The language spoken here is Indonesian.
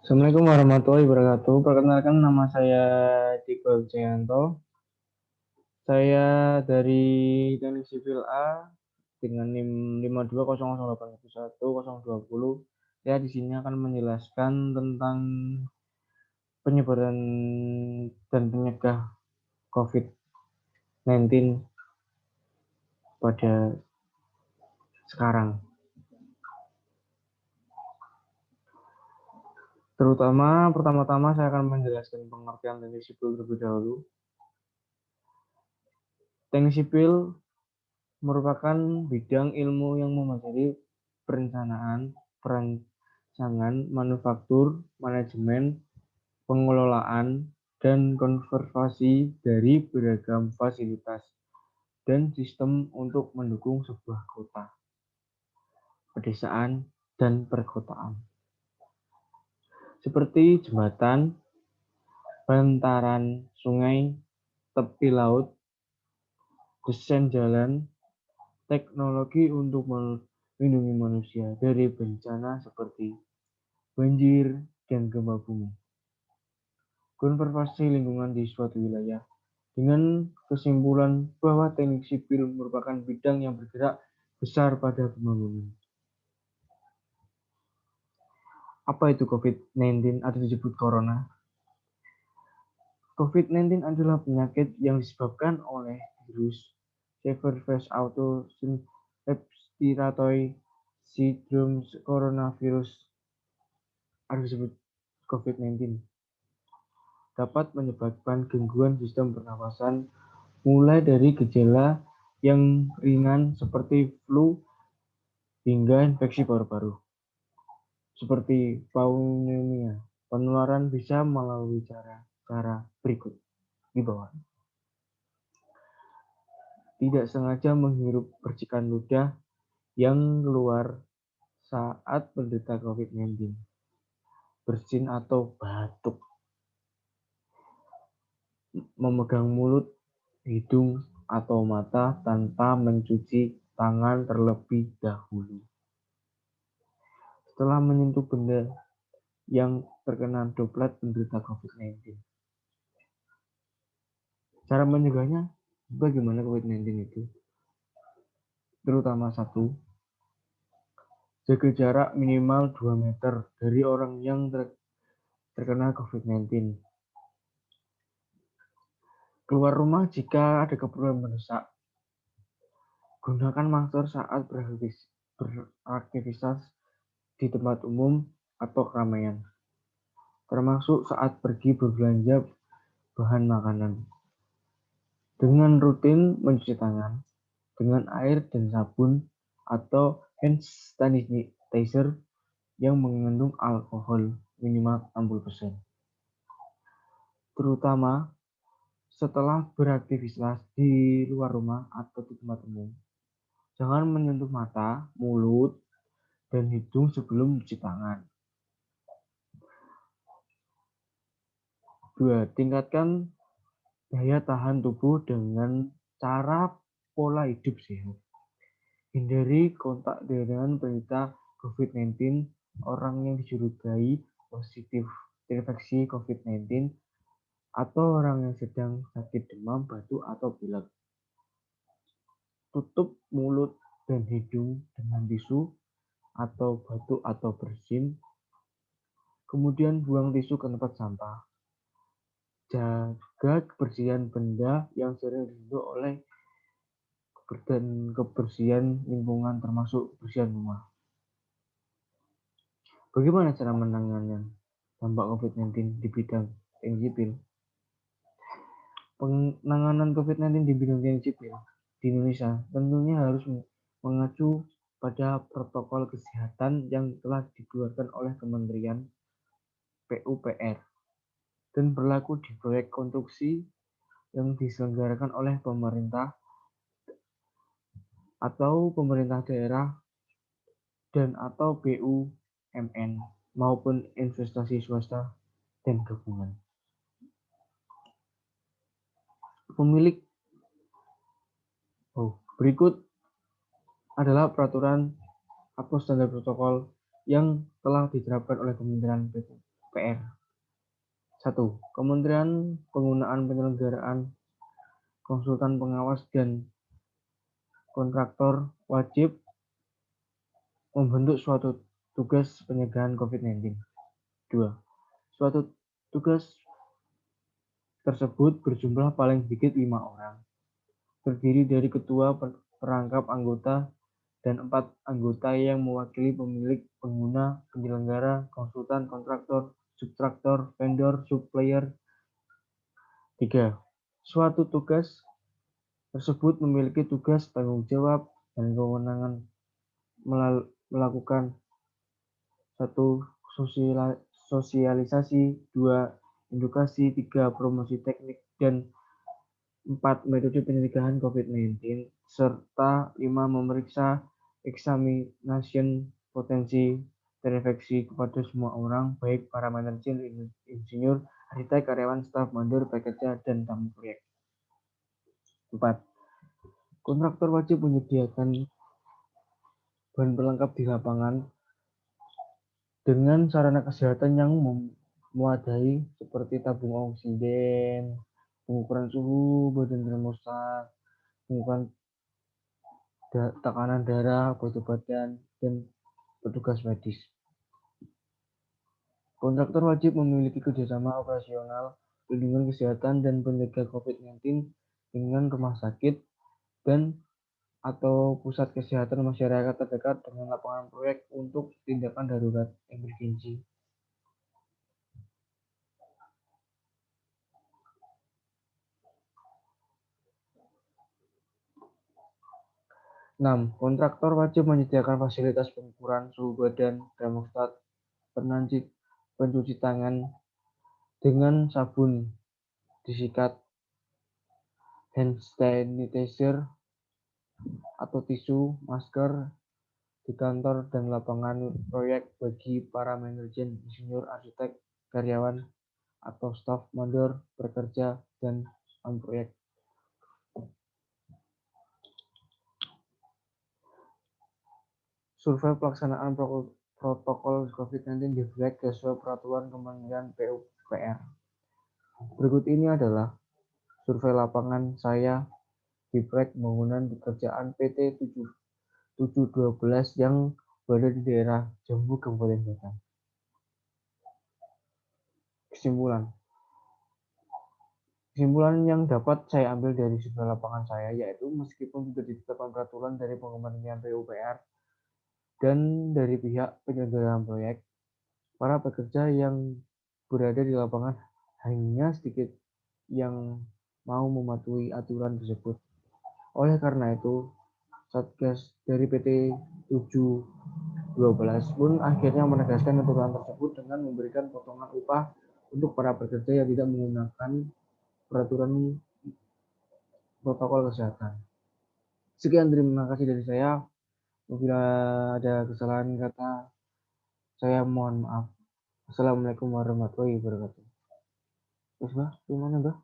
Assalamualaikum warahmatullahi wabarakatuh. Perkenalkan nama saya Diko Jayanto. Saya dari Teknik Sipil A dengan NIM 5200811020. Saya di sini akan menjelaskan tentang penyebaran dan penyegah COVID-19 pada sekarang. Terutama pertama-tama saya akan menjelaskan pengertian teknik sipil terlebih dahulu. Teknik sipil merupakan bidang ilmu yang mempelajari perencanaan, perancangan, manufaktur, manajemen, pengelolaan, dan konservasi dari beragam fasilitas dan sistem untuk mendukung sebuah kota, pedesaan, dan perkotaan. Seperti jembatan, bantaran sungai, tepi laut, desain jalan, teknologi untuk melindungi manusia dari bencana seperti banjir dan gempa bumi. Konservasi lingkungan di suatu wilayah dengan kesimpulan bahwa teknik sipil merupakan bidang yang bergerak besar pada pembangunan. Apa itu COVID-19 atau disebut corona? COVID-19 adalah penyakit yang disebabkan oleh virus Severe Auto Respiratory Syndrome Coronavirus atau disebut COVID-19. Dapat menyebabkan gangguan sistem pernafasan mulai dari gejala yang ringan seperti flu hingga infeksi paru-paru seperti pneumonia. Penularan bisa melalui cara berikut di bawah. Tidak sengaja menghirup percikan ludah yang keluar saat menderita COVID-19, bersin atau batuk, memegang mulut, hidung, atau mata tanpa mencuci tangan terlebih dahulu. Setelah menyentuh benda yang terkena droplet penderita COVID-19. Cara mencegahnya, bagaimana COVID-19 itu? Terutama satu, jaga jarak minimal 2 meter dari orang yang terkena COVID-19. Keluar rumah jika ada keperluan mendesak. Gunakan masker saat beraktivitas di tempat umum atau keramaian, termasuk saat pergi berbelanja bahan makanan. Dengan rutin mencuci tangan dengan air dan sabun atau hand sanitizer yang mengandung alkohol minimal 60%. Terutama setelah beraktivitas di luar rumah atau di tempat umum. Jangan menyentuh mata, mulut, dan hidung sebelum mencuci tangan. 2. Tingkatkan daya tahan tubuh dengan cara pola hidup sehat. Hindari kontak dengan penderita COVID-19, orang yang dicurigai positif terinfeksi COVID-19, atau orang yang sedang sakit demam, batuk, atau pilek. Tutup mulut dan hidung dengan tisu atau batuk atau bersin. Kemudian buang tisu ke tempat sampah. Jaga kebersihan benda yang sering disentuh oleh dan kebersihan lingkungan termasuk kebersihan rumah. Bagaimana cara menangani dampak COVID-19 di bidang teknik sipil? Penanganan COVID-19 di bidang teknik sipil di Indonesia tentunya harus mengacu pada protokol kesehatan yang telah dikeluarkan oleh Kementerian PUPR dan berlaku di proyek konstruksi yang diselenggarakan oleh pemerintah atau pemerintah daerah dan atau BUMN maupun investasi swasta dan gabungan. Berikut adalah peraturan atau standar protokol yang telah diterapkan oleh Kementerian PR. 1. Kementerian Penggunaan Penyelenggaraan Konsultan Pengawas dan Kontraktor wajib membentuk suatu tugas pencegahan COVID-19. 2. Suatu tugas tersebut berjumlah paling sedikit 5 orang, terdiri dari ketua, perangkap anggota, dan 4 anggota yang mewakili pemilik, pengguna, penyelenggara, konsultan, kontraktor, subtraktor, vendor, supplier. 3. Suatu tugas tersebut memiliki tugas, tanggung jawab, dan kewenangan melakukan 1. Sosialisasi, 2. Edukasi, 3. Promosi teknik, dan 4. Metode pencegahan COVID-19, serta 5. Memeriksa examination potensi terinfeksi kepada semua orang, baik para manajer, insinyur, arsitek, karyawan, staf, mandor, pekerja, dan tamu proyek. 4. Kontraktor wajib menyediakan bahan pelengkap di lapangan dengan sarana kesehatan yang memadai seperti tabung oksigen, pengukuran suhu, badan termostat, pengukuran tekanan darah, berat badan, dan petugas medis. Kontraktor wajib memiliki kerjasama operasional, perlindungan kesehatan, dan penyegah COVID-19 dengan rumah sakit dan atau pusat kesehatan masyarakat terdekat dengan lapangan proyek untuk tindakan darurat emergensi. 6. Kontraktor wajib menyediakan fasilitas pengukuran suhu badan, termostat, pencuci tangan dengan sabun disikat, hand sanitizer atau tisu, masker di kantor dan lapangan proyek bagi para manajer, insinyur, arsitek, karyawan, atau staf mandor, pekerja, dan proyek. Survei pelaksanaan protokol COVID-19 di Flag sesuai peraturan Kementerian PUPR. Berikut ini adalah survei lapangan saya di Flag bangunan pekerjaan PT 712 yang berada di daerah Jambu, Kabupaten Batang. Kesimpulan yang dapat saya ambil dari survei lapangan saya yaitu meskipun sudah ditetapkan peraturan dari Kementerian PUPR dan dari pihak penyelenggaraan proyek, para pekerja yang berada di lapangan hanya sedikit yang mau mematuhi aturan tersebut. Oleh karena itu, Satgas dari PT 712 pun akhirnya menegaskan aturan tersebut dengan memberikan potongan upah untuk para pekerja yang tidak menggunakan peraturan protokol kesehatan. Sekian, terima kasih dari saya. Apabila ada kesalahan kata, saya mohon maaf. Assalamualaikum warahmatullahi wabarakatuh. Terus, Mbak, gimana, Mbak?